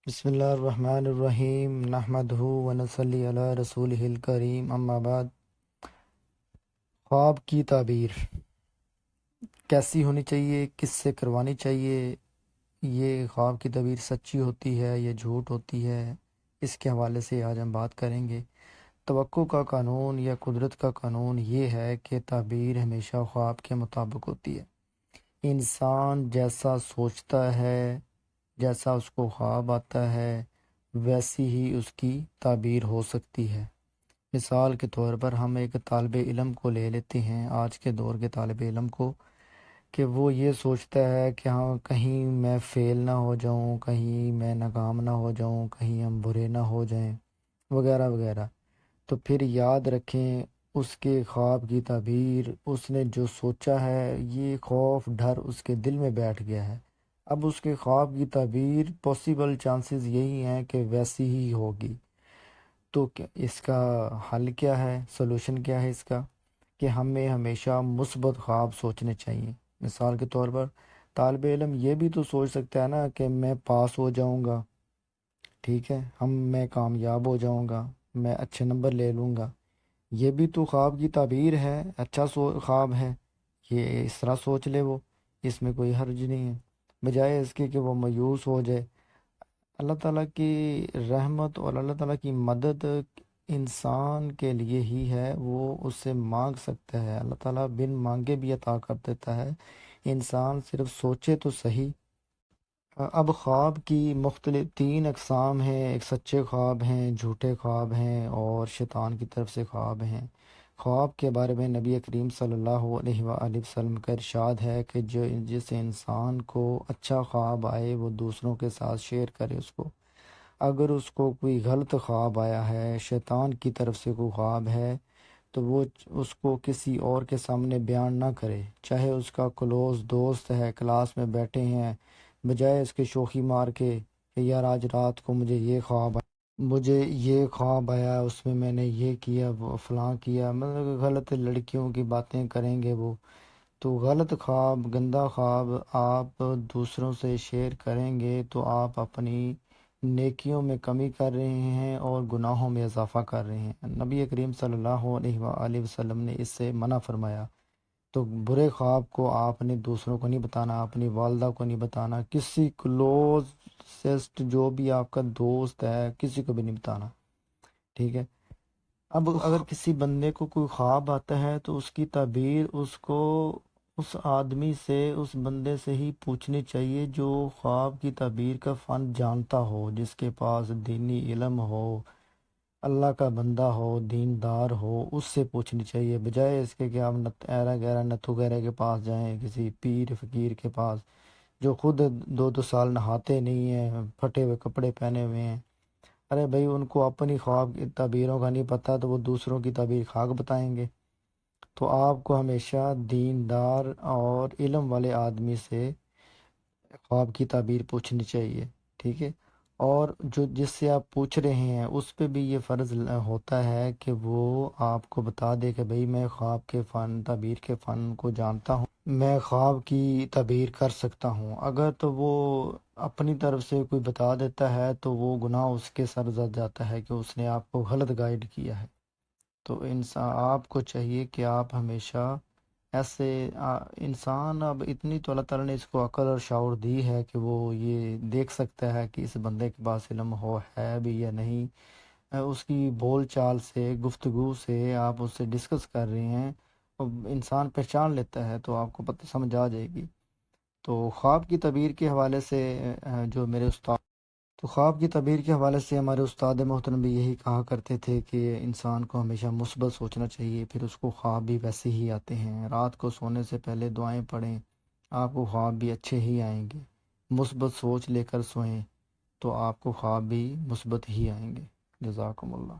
بسم اللہ الرحمن الرحیم نحمدہ ونصلی علی رسولہ الکریم اما بعد۔ خواب کی تعبیر کیسی ہونی چاہیے، کس سے کروانی چاہیے، یہ خواب کی تعبیر سچی ہوتی ہے یا جھوٹ ہوتی ہے، اس کے حوالے سے آج ہم بات کریں گے۔ توقع کا قانون یا قدرت کا قانون یہ ہے کہ تعبیر ہمیشہ خواب کے مطابق ہوتی ہے۔ انسان جیسا سوچتا ہے، جیسا اس کو خواب آتا ہے، ویسی ہی اس کی تعبیر ہو سکتی ہے۔ مثال کے طور پر ہم ایک طالب علم کو لے لیتے ہیں، آج کے دور کے طالب علم کو، کہ وہ یہ سوچتا ہے کہ ہاں کہیں میں فیل نہ ہو جاؤں، کہیں میں ناکام نہ ہو جاؤں، کہیں ہم برے نہ ہو جائیں، وغیرہ وغیرہ۔ تو پھر یاد رکھیں، اس کے خواب کی تعبیر، اس نے جو سوچا ہے، یہ خوف ڈر اس کے دل میں بیٹھ گیا ہے۔ اب اس کے خواب کی تعبیر پاسبل چانسز یہی ہیں کہ ویسی ہی ہوگی۔ تو اس کا حل کیا ہے، سلوشن کیا ہے اس کا؟ کہ ہمیں ہمیشہ مثبت خواب سوچنے چاہیے۔ مثال کے طور پر طالب علم یہ بھی تو سوچ سکتا ہے نا کہ میں پاس ہو جاؤں گا، ٹھیک ہے، میں کامیاب ہو جاؤں گا، میں اچھے نمبر لے لوں گا۔ یہ بھی تو خواب کی تعبیر ہے، اچھا خواب ہے، یہ اس طرح سوچ لے وہ، اس میں کوئی حرج نہیں ہے، بجائے اس کے کہ وہ مایوس ہو جائے۔ اللہ تعالیٰ کی رحمت اور اللہ تعالیٰ کی مدد انسان کے لیے ہی ہے، وہ اس سے مانگ سکتا ہے، اللہ تعالیٰ بن مانگے بھی عطا کر دیتا ہے، انسان صرف سوچے تو صحیح۔ اب خواب کی مختلف 3 اقسام ہیں، ایک سچے خواب ہیں، جھوٹے خواب ہیں، اور شیطان کی طرف سے خواب ہیں۔ خواب کے بارے میں نبی کریم صلی اللہ علیہ وآلہ وسلم کا ارشاد ہے کہ جس انسان کو اچھا خواب آئے وہ دوسروں کے ساتھ شیئر کرے اس کو۔ اگر اس کو کوئی غلط خواب آیا ہے، شیطان کی طرف سے کوئی خواب ہے، تو وہ اس کو کسی اور کے سامنے بیان نہ کرے، چاہے اس کا کلوز دوست ہے، کلاس میں بیٹھے ہیں، بجائے اس کے شوخی مار کے کہ یار آج رات کو مجھے یہ خواب آیا، اس میں میں نے یہ کیا، وہ فلاں کیا، مطلب غلط لڑکیوں کی باتیں کریں گے وہ۔ تو غلط خواب، گندا خواب آپ دوسروں سے شیئر کریں گے تو آپ اپنی نیکیوں میں کمی کر رہے ہیں اور گناہوں میں اضافہ کر رہے ہیں۔ نبی کریم صلی اللہ علیہ وآلہ وسلم نے اس سے منع فرمایا۔ تو برے خواب کو آپ نے دوسروں کو نہیں بتانا، اپنی والدہ کو نہیں بتانا، کسی کلوزسٹ جو بھی آپ کا دوست ہے کسی کو بھی نہیں بتانا، ٹھیک ہے۔ اب اگر کسی بندے کو کوئی خواب آتا ہے تو اس کی تعبیر اس کو اس آدمی سے، اس بندے سے ہی پوچھنی چاہیے جو خواب کی تعبیر کا فن جانتا ہو، جس کے پاس دینی علم ہو، اللہ کا بندہ ہو، دیندار ہو، اس سے پوچھنی چاہیے، بجائے اس کے کہ آپ ایرا گیرا نتھو گیرے کے پاس جائیں، کسی پیر فقیر کے پاس جو خود 2 2 سال نہاتے نہیں ہیں، پھٹے ہوئے کپڑے پہنے ہوئے ہیں۔ ارے بھائی، ان کو اپنی خواب کی تعبیروں کا نہیں پتہ تو وہ دوسروں کی تعبیر خاک بتائیں گے۔ تو آپ کو ہمیشہ دیندار اور علم والے آدمی سے خواب کی تعبیر پوچھنی چاہیے، ٹھیک ہے۔ اور جس سے آپ پوچھ رہے ہیں اس پہ بھی یہ فرض ہوتا ہے کہ وہ آپ کو بتا دے کہ بھئی میں خواب کے فن، تعبیر کے فن کو جانتا ہوں، میں خواب کی تعبیر کر سکتا ہوں۔ اگر تو وہ اپنی طرف سے کوئی بتا دیتا ہے تو وہ گناہ اس کے سر زد جاتا ہے کہ اس نے آپ کو غلط گائیڈ کیا ہے۔ تو انسان آپ کو چاہیے کہ آپ ہمیشہ ایسے انسان، اب اتنی تو اللہ تعالیٰ نے اس کو عقل اور شعور دی ہے کہ وہ یہ دیکھ سکتا ہے کہ اس بندے کے پاس علم ہے بھی یا نہیں۔ اس کی بول چال سے، گفتگو سے، آپ اس سے ڈسکس کر رہے ہیں، انسان پہچان لیتا ہے، تو آپ کو پتہ سمجھ آ جائے گی۔ تو خواب کی تعبیر کے حوالے سے جو میرے استاد تو خواب کی تعبیر کے حوالے سے ہمارے استاد محترم بھی یہی کہا کرتے تھے کہ انسان کو ہمیشہ مثبت سوچنا چاہیے، پھر اس کو خواب بھی ویسے ہی آتے ہیں۔ رات کو سونے سے پہلے دعائیں پڑھیں، آپ کو خواب بھی اچھے ہی آئیں گے۔ مثبت سوچ لے کر سوئیں تو آپ کو خواب بھی مثبت ہی آئیں گے۔ جزاکم اللہ۔